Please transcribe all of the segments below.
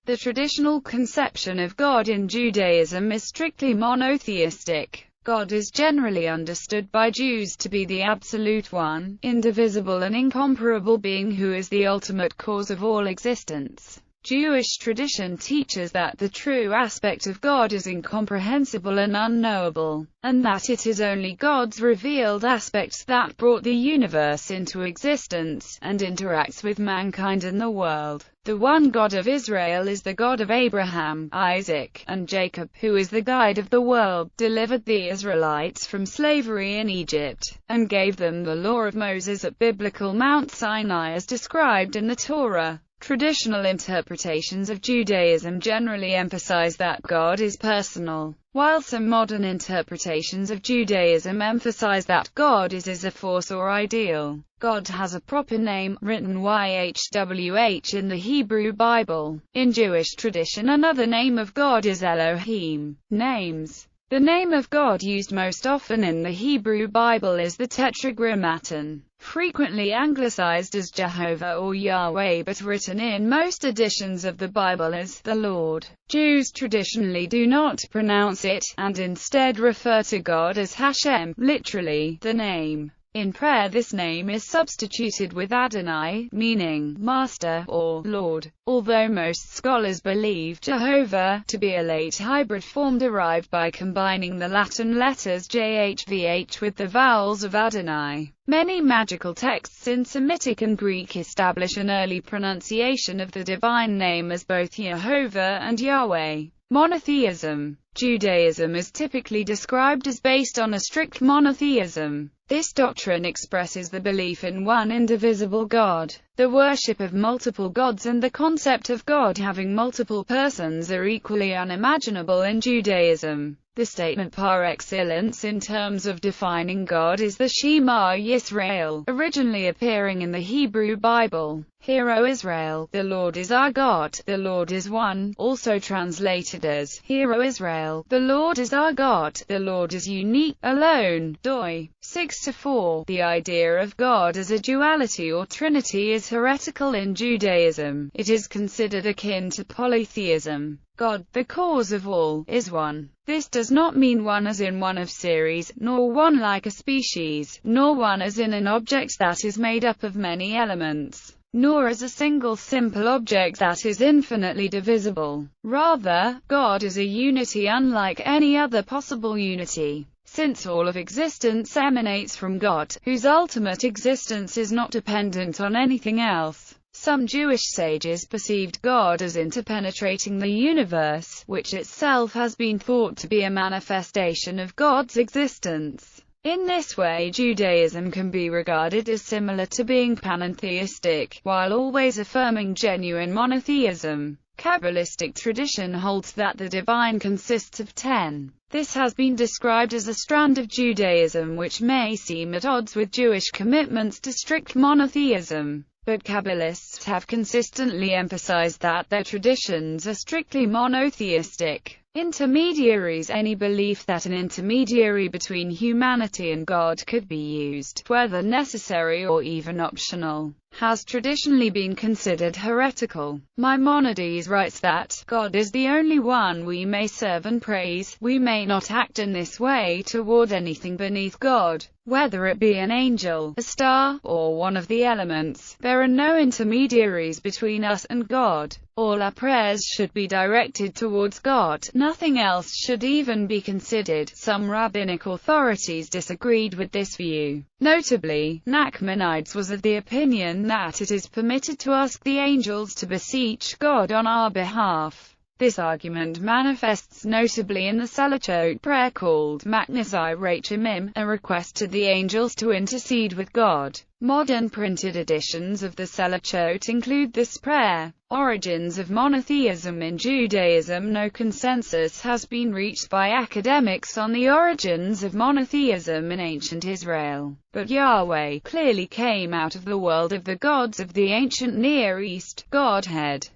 The traditional conception of God in Judaism is strictly monotheistic. God is generally understood by Jews to be the absolute one, indivisible and incomparable being who is the ultimate cause of all existence. Jewish tradition teaches that the true aspect of God is incomprehensible and unknowable, and that it is only God's revealed aspects that brought the universe into existence, and interacts with mankind and the world. The one God of Israel is the God of Abraham, Isaac, and Jacob, who is the guide of the world, delivered the Israelites from slavery in Egypt, and gave them the law of Moses at biblical Mount Sinai as described in the Torah. Traditional interpretations of Judaism generally emphasize that God is personal, while some modern interpretations of Judaism emphasize that God is a force or ideal. God has a proper name, written Yhwh in the Hebrew Bible. In Jewish tradition, another name of God is Elohim. Names. The name of God used most often in the Hebrew Bible is the Tetragrammaton, frequently anglicized as Jehovah or Yahweh but written in most editions of the Bible as the Lord. Jews traditionally do not pronounce it, and instead refer to God as Hashem, literally, the name. In prayer this name is substituted with Adonai, meaning Master or Lord, although most scholars believe Jehovah to be a late hybrid form derived by combining the Latin letters JHVH with the vowels of Adonai. Many magical texts in Semitic and Greek establish an early pronunciation of the divine name as both Yehovah and Yahweh. Monotheism. Judaism is typically described as based on a strict monotheism. This doctrine expresses the belief in one indivisible God. The worship of multiple gods and the concept of God having multiple persons are equally unimaginable in Judaism. The statement par excellence in terms of defining God is the Shema Yisrael, originally appearing in the Hebrew Bible. Hear, O Israel, the Lord is our God, the Lord is one, also translated as, Hear, O Israel, the Lord is our God, the Lord is unique, alone. Doi. 6-4. The idea of God as a duality or trinity is heretical in Judaism. It is considered akin to polytheism. God, the cause of all, is one. This does not mean one as in one of series, nor one like a species, nor one as in an object that is made up of many elements, nor as a single simple object that is infinitely divisible. Rather, God is a unity unlike any other possible unity, since all of existence emanates from God, whose ultimate existence is not dependent on anything else. Some Jewish sages perceived God as interpenetrating the universe, which itself has been thought to be a manifestation of God's existence. In this way, Judaism can be regarded as similar to being panentheistic, while always affirming genuine monotheism. Kabbalistic tradition holds that the divine consists of 10. This has been described as a strand of Judaism which may seem at odds with Jewish commitments to strict monotheism. But Kabbalists have consistently emphasized that their traditions are strictly monotheistic. Intermediaries. Any belief that an intermediary between humanity and God could be used, whether necessary or even optional, has traditionally been considered heretical. Maimonides writes that, God is the only one we may serve and praise, we may not act in this way toward anything beneath God, whether it be an angel, a star, or one of the elements. There are no intermediaries between us and God. All our prayers should be directed towards God, nothing else should even be considered. Some rabbinic authorities disagreed with this view. Notably, Nachmanides was of the opinion that it is permitted to ask the angels to beseech God on our behalf. This argument manifests notably in the Selachot prayer called Maknasai Rachamim, a request to the angels to intercede with God. Modern printed editions of the Selachot include this prayer. Origins of monotheism in Judaism. No consensus has been reached by academics on the origins of monotheism in ancient Israel, but Yahweh clearly came out of the world of the gods of the ancient Near East. Godhead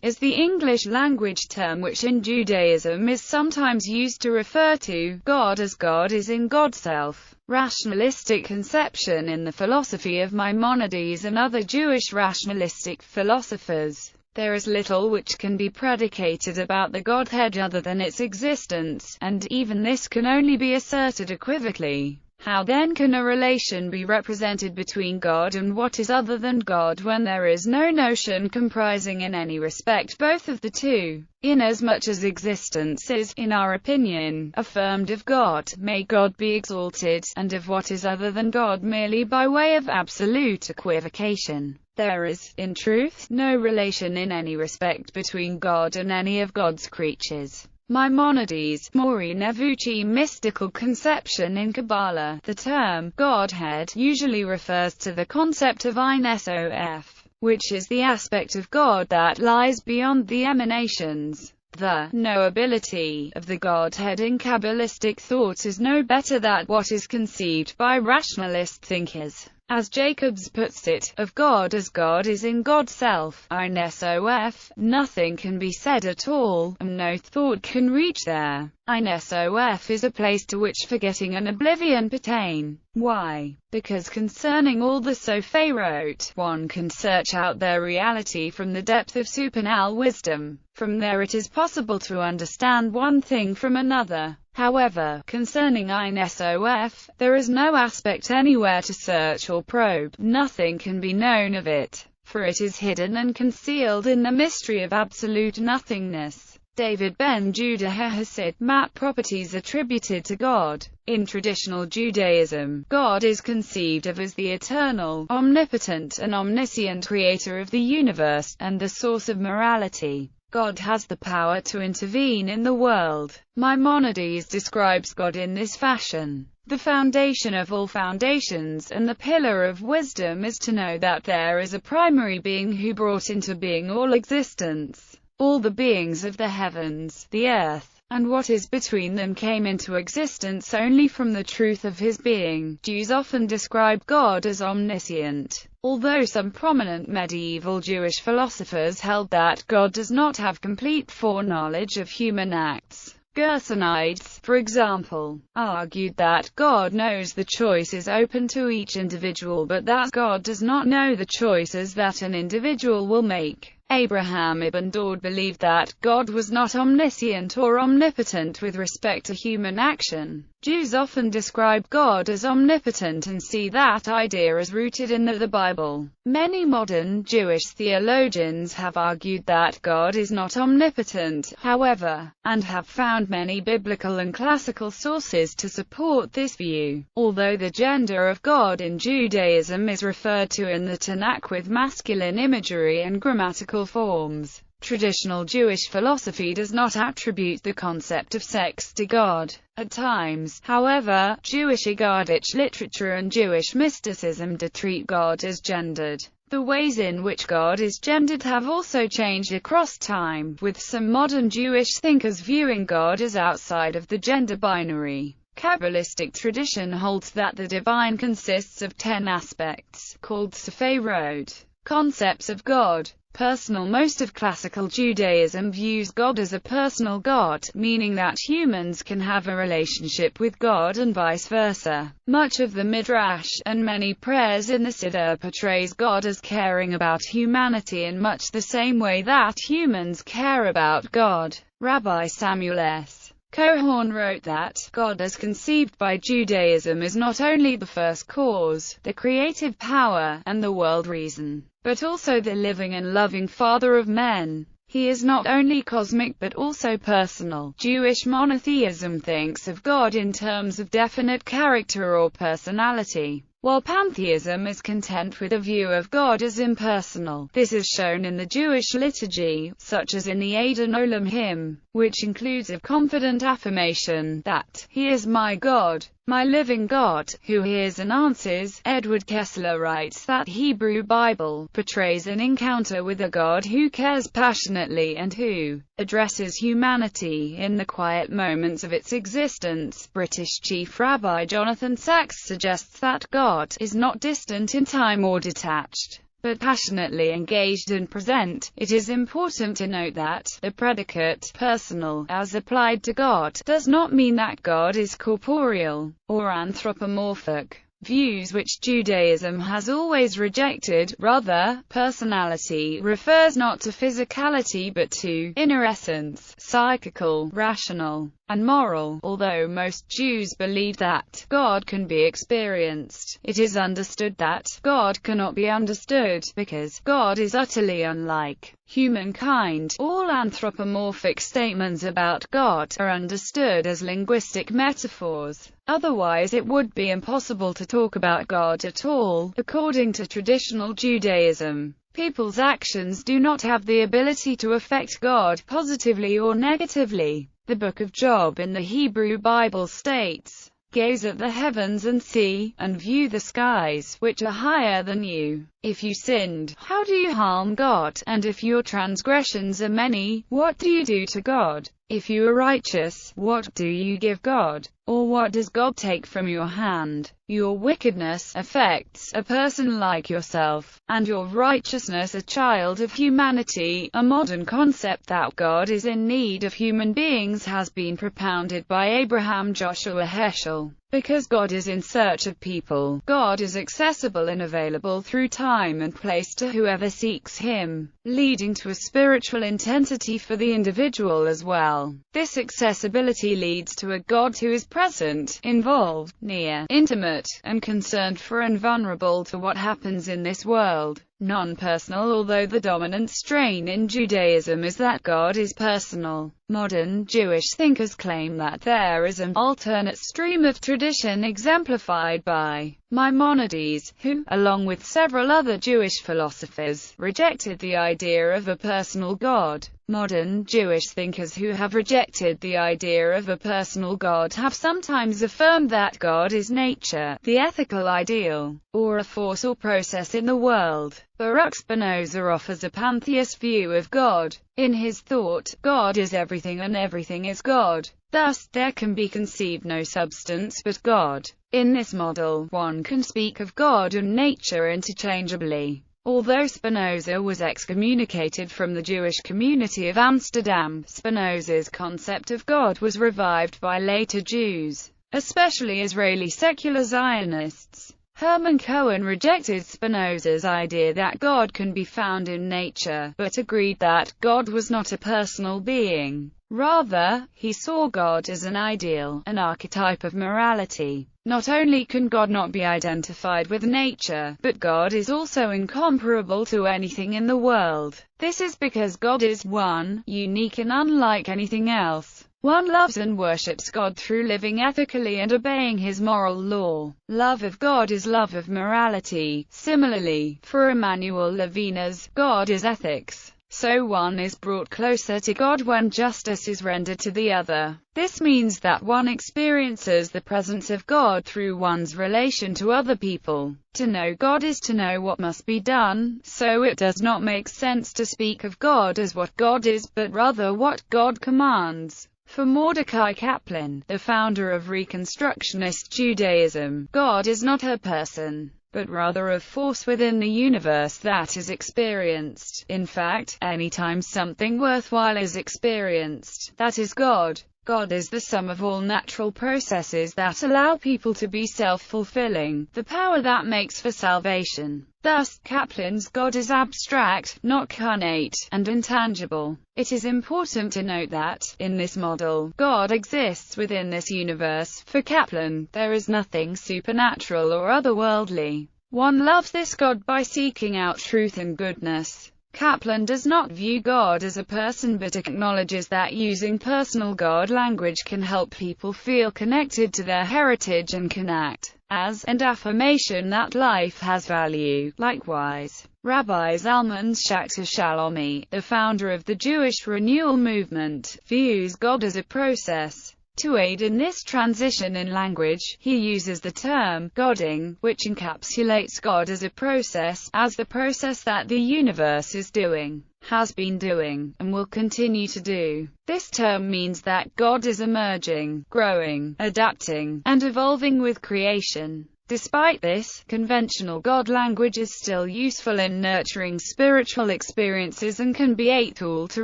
is the English language term which in Judaism is sometimes used to refer to God as God is in God's self. Rationalistic conception in the philosophy of Maimonides and other Jewish rationalistic philosophers. There is little which can be predicated about the Godhead other than its existence, and even this can only be asserted equivocally. How then can a relation be represented between God and what is other than God when there is no notion comprising in any respect both of the two? Inasmuch as existence is, in our opinion, affirmed of God, may God be exalted, and of what is other than God merely by way of absolute equivocation. There is, in truth, no relation in any respect between God and any of God's creatures. Maimonides, Mori Nevuchi mystical conception in Kabbalah. The term Godhead usually refers to the concept of Ein Sof, which is the aspect of God that lies beyond the emanations. The knowability of the Godhead in Kabbalistic thought is no better than what is conceived by rationalist thinkers. As Jacobs puts it, of God as God is in God's self, Ein Sof, nothing can be said at all, and no thought can reach there. Ein Sof is a place to which forgetting and oblivion pertain. Why? Because concerning all the Sophirot, one can search out their reality from the depth of supernal wisdom. From there it is possible to understand one thing from another. However, concerning Ein Sof, there is no aspect anywhere to search or probe. Nothing can be known of it, for it is hidden and concealed in the mystery of absolute nothingness. David Ben Judah Hasid, Mat properties attributed to God. In traditional Judaism, God is conceived of as the eternal, omnipotent and omniscient creator of the universe, and the source of morality. God has the power to intervene in the world. Maimonides describes God in this fashion. The foundation of all foundations and the pillar of wisdom is to know that there is a primary being who brought into being all existence. All the beings of the heavens, the earth, and what is between them came into existence only from the truth of his being. Jews often describe God as omniscient, although some prominent medieval Jewish philosophers held that God does not have complete foreknowledge of human acts. Gersonides, for example, argued that God knows the choices open to each individual but that God does not know the choices that an individual will make. Abraham ibn Daud believed that God was not omniscient or omnipotent with respect to human action. Jews often describe God as omnipotent and see that idea as rooted in the Bible. Many modern Jewish theologians have argued that God is not omnipotent, however, and have found many biblical and classical sources to support this view. Although the gender of God in Judaism is referred to in the Tanakh with masculine imagery and grammatical forms, traditional Jewish philosophy does not attribute the concept of sex to God. At times, however, Jewish Agadic literature and Jewish mysticism do treat God as gendered. The ways in which God is gendered have also changed across time, with some modern Jewish thinkers viewing God as outside of the gender binary. Kabbalistic tradition holds that the divine consists of 10 aspects, called Sephirot, concepts of God. Personal. Most of classical Judaism views God as a personal God, meaning that humans can have a relationship with God and vice versa. Much of the Midrash, and many prayers in the Siddur portrays God as caring about humanity in much the same way that humans care about God. Rabbi Samuel S. Cohorn wrote that, God as conceived by Judaism is not only the first cause, the creative power, and the world reason, but also the living and loving Father of men. He is not only cosmic but also personal. Jewish monotheism thinks of God in terms of definite character or personality, while pantheism is content with a view of God as impersonal. This is shown in the Jewish liturgy, such as in the Adon Olam hymn, which includes a confident affirmation that, "He is my God, my living God, who hears and answers." Edward Kessler writes that Hebrew Bible portrays an encounter with a God who cares passionately and who addresses humanity in the quiet moments of its existence. British Chief Rabbi Jonathan Sacks suggests that God is not distant in time or detached, but passionately engaged and present. It is important to note that the predicate personal, as applied to God, does not mean that God is corporeal or anthropomorphic. views which Judaism has always rejected. Rather, personality refers not to physicality but to inner essence, psychical, rational, and moral. Although most Jews believe that God can be experienced, it is understood that God cannot be understood, because God is utterly unlike humankind. All anthropomorphic statements about God are understood as linguistic metaphors. Otherwise it would be impossible to talk about God at all. According to traditional Judaism, people's actions do not have the ability to affect God positively or negatively. The Book of Job in the Hebrew Bible states, "Gaze at the heavens and see, and view the skies, which are higher than you. If you sinned, how do you harm God? And if your transgressions are many, what do you do to God? If you are righteous, what do you give God? Or what does God take from your hand? Your wickedness affects a person like yourself, and your righteousness a child of humanity." A modern concept that God is in need of human beings has been propounded by Abraham Joshua Heschel. Because God is in search of people, God is accessible and available through time and place to whoever seeks Him, leading to a spiritual intensity for the individual as well. This accessibility leads to a God who is present, involved, near, intimate, and concerned for and vulnerable to what happens in this world. Non-personal. Although the dominant strain in Judaism is that God is personal, modern Jewish thinkers claim that there is an alternate stream of tradition exemplified by Maimonides, who, along with several other Jewish philosophers, rejected the idea of a personal God. Modern Jewish thinkers who have rejected the idea of a personal God have sometimes affirmed that God is nature, the ethical ideal, or a force or process in the world. Baruch Spinoza offers a pantheist view of God. In his thought, God is everything and everything is God. Thus, there can be conceived no substance but God. In this model, one can speak of God and nature interchangeably. Although Spinoza was excommunicated from the Jewish community of Amsterdam, Spinoza's concept of God was revived by later Jews, especially Israeli secular Zionists. Hermann Cohen rejected Spinoza's idea that God can be found in nature, but agreed that God was not a personal being. Rather, he saw God as an ideal, an archetype of morality. Not only can God not be identified with nature, but God is also incomparable to anything in the world. This is because God is one, unique and unlike anything else. One loves and worships God through living ethically and obeying His moral law. Love of God is love of morality. Similarly, for Emmanuel Levinas, God is ethics. So one is brought closer to God when justice is rendered to the other. This means that one experiences the presence of God through one's relation to other people. To know God is to know what must be done, so it does not make sense to speak of God as what God is, but rather what God commands. For Mordecai Kaplan, the founder of Reconstructionist Judaism, God is not a person, but rather a force within the universe that is experienced. In fact, anytime something worthwhile is experienced, that is God. God is the sum of all natural processes that allow people to be self-fulfilling, the power that makes for salvation. Thus, Kaplan's God is abstract, not carnate, and intangible. It is important to note that, in this model, God exists within this universe. For Kaplan, there is nothing supernatural or otherworldly. One loves this God by seeking out truth and goodness. Kaplan does not view God as a person but acknowledges that using personal God language can help people feel connected to their heritage and can act as an affirmation that life has value. Likewise, Rabbi Zalman Schachter Shalomi, the founder of the Jewish Renewal Movement, views God as a process. To aid in this transition in language, he uses the term "godding," which encapsulates God as a process, as the process that the universe is doing, has been doing, and will continue to do. This term means that God is emerging, growing, adapting, and evolving with creation. Despite this, conventional God language is still useful in nurturing spiritual experiences and can be a tool to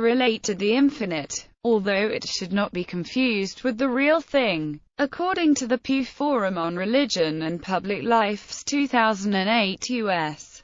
relate to the infinite, although it should not be confused with the real thing. According to the Pew Forum on Religion and Public Life's 2008 U.S.